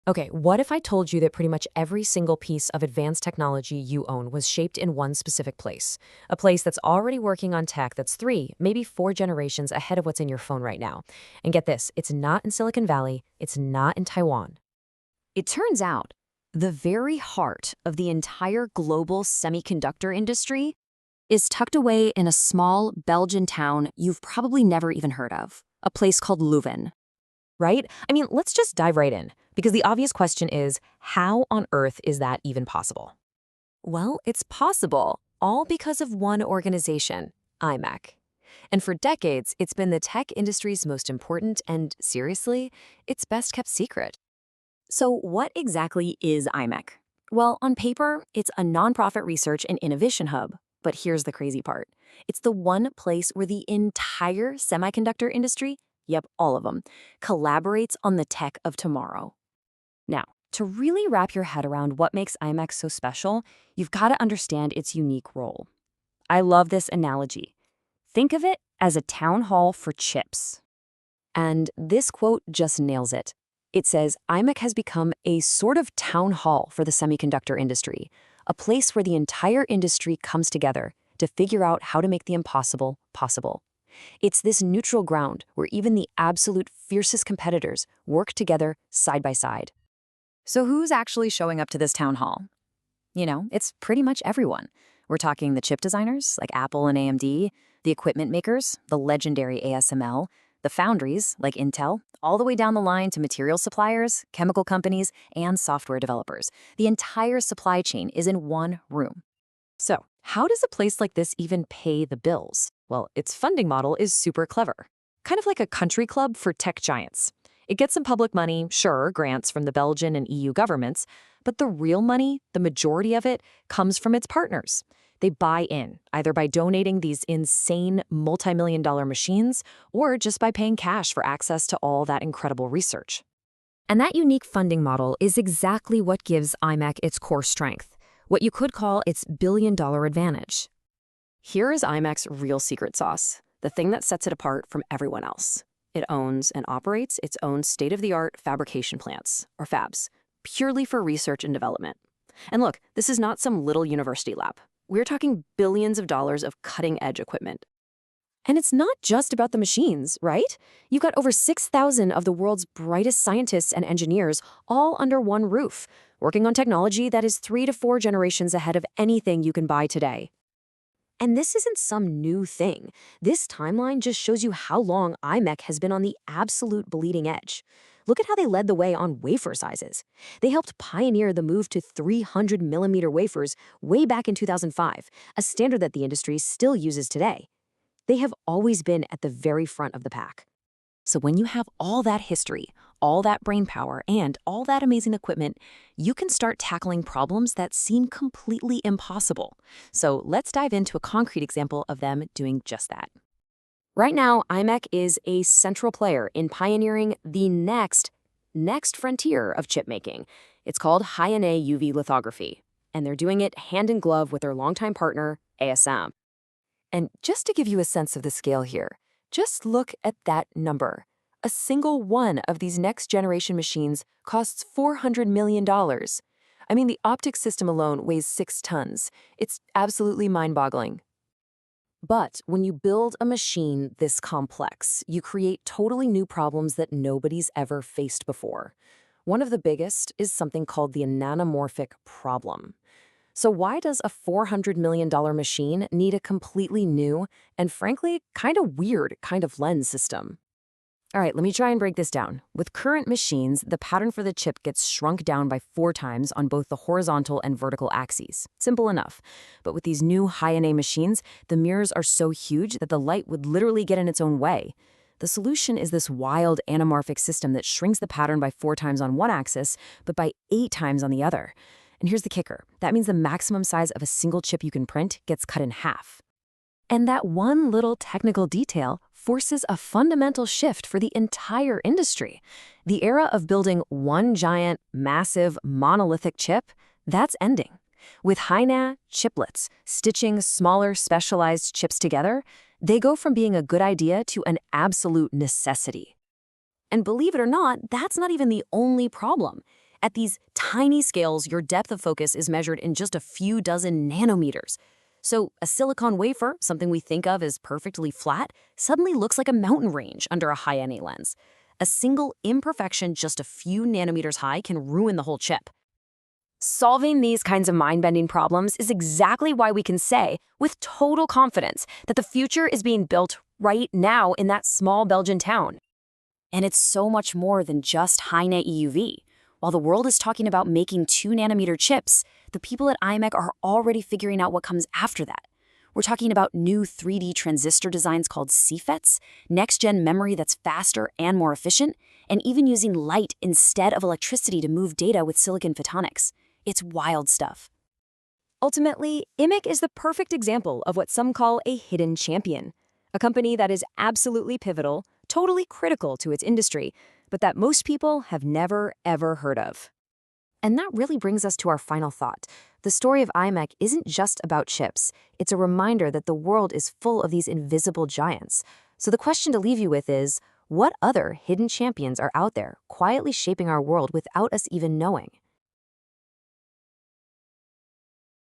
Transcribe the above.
Okay, what if I told you that pretty much every single piece of advanced technology you own was shaped in one specific place? A place that's already working on tech that's 3, maybe 4 generations ahead of what's in your phone right now. And get this, it's not in Silicon Valley, it's not in Taiwan. It turns out the very heart of the entire global semiconductor industry is tucked away in a small Belgian town you've probably never even heard of, a place called Leuven. Right? I mean, let's just dive right in, because the obvious question is, how on earth is that even possible? Well, it's possible, all because of one organization, iMac. And for decades, it's been the tech industry's most important and, seriously, its best kept secret. So what exactly is iMac? Well, on paper, it's a nonprofit research and innovation hub. But here's the crazy part. It's the one place where the entire semiconductor industry, yep, all of them, collaborates on the tech of tomorrow. Now, to really wrap your head around what makes iMac so special, you've got to understand its unique role. I love this analogy. Think of it as a town hall for chips. And this quote just nails it. It says, iMac has become a sort of town hall for the semiconductor industry, a place where the entire industry comes together to figure out how to make the impossible possible. It's this neutral ground where even the absolute fiercest competitors work together side by side. So who's actually showing up to this town hall? You know, it's pretty much everyone. We're talking the chip designers, like Apple and AMD, the equipment makers, the legendary ASML, the foundries, like Intel, all the way down the line to material suppliers, chemical companies, and software developers. The entire supply chain is in one room. So, how does a place like this even pay the bills? Well, its funding model is super clever. Kind of like a country club for tech giants. It gets some public money, sure, grants from the Belgian and EU governments, but the real money, the majority of it, comes from its partners. They buy in, either by donating these insane multi-million-dollar machines or just by paying cash for access to all that incredible research. And that unique funding model is exactly what gives iMac its core strength, what you could call its billion-dollar advantage. Here is iMac's real secret sauce, the thing that sets it apart from everyone else. It owns and operates its own state-of-the-art fabrication plants, or fabs, purely for research and development. And look, this is not some little university lab. We're talking billions of dollars of cutting-edge equipment. And it's not just about the machines, right? You've got over 6,000 of the world's brightest scientists and engineers all under one roof, working on technology that is 3 to 4 generations ahead of anything you can buy today. And this isn't some new thing. This timeline just shows you how long iMac has been on the absolute bleeding edge. Look at how they led the way on wafer sizes. They helped pioneer the move to 300mm wafers way back in 2005, a standard that the industry still uses today. They have always been at the very front of the pack. So when you have all that history, all that brainpower, and all that amazing equipment, you can start tackling problems that seem completely impossible. So let's dive into a concrete example of them doing just that. Right now, iMac is a central player in pioneering the next frontier of chip making. It's called high-NA UV lithography, and they're doing it hand in glove with their longtime partner, ASM. And just to give you a sense of the scale here, just look at that number. A single one of these next-generation machines costs $400 million. I mean, the optics system alone weighs 6 tons. It's absolutely mind-boggling. But when you build a machine this complex, you create totally new problems that nobody's ever faced before. One of the biggest is something called the anamorphic problem. So why does a $400 million machine need a completely new and frankly kind of weird kind of lens system? All right, let me try and break this down. With current machines, the pattern for the chip gets shrunk down by 4 times on both the horizontal and vertical axes. Simple enough. But with these new high-NA machines, the mirrors are so huge that the light would literally get in its own way. The solution is this wild anamorphic system that shrinks the pattern by 4 times on one axis, but by 8 times on the other. And here's the kicker. That means the maximum size of a single chip you can print gets cut in half. And that one little technical detail forces a fundamental shift for the entire industry. The era of building one giant, massive, monolithic chip, that's ending. With high-NA chiplets, stitching smaller, specialized chips together, they go from being a good idea to an absolute necessity. And believe it or not, that's not even the only problem. At these tiny scales, your depth of focus is measured in just a few dozen nanometers. So a silicon wafer, something we think of as perfectly flat, suddenly looks like a mountain range under a high-NA lens. A single imperfection just a few nanometers high can ruin the whole chip. Solving these kinds of mind-bending problems is exactly why we can say, with total confidence, that the future is being built right now in that small Belgian town. And it's so much more than just high-NA EUV. While the world is talking about making 2-nanometer chips, the people at imec are already figuring out what comes after that. We're talking about new 3D transistor designs called CFETs, next-gen memory that's faster and more efficient, and even using light instead of electricity to move data with silicon photonics. It's wild stuff. Ultimately, imec is the perfect example of what some call a hidden champion, a company that is absolutely pivotal, totally critical to its industry, but that most people have never, ever heard of. And that really brings us to our final thought. The story of imec isn't just about chips. It's a reminder that the world is full of these invisible giants. So the question to leave you with is, what other hidden champions are out there quietly shaping our world without us even knowing?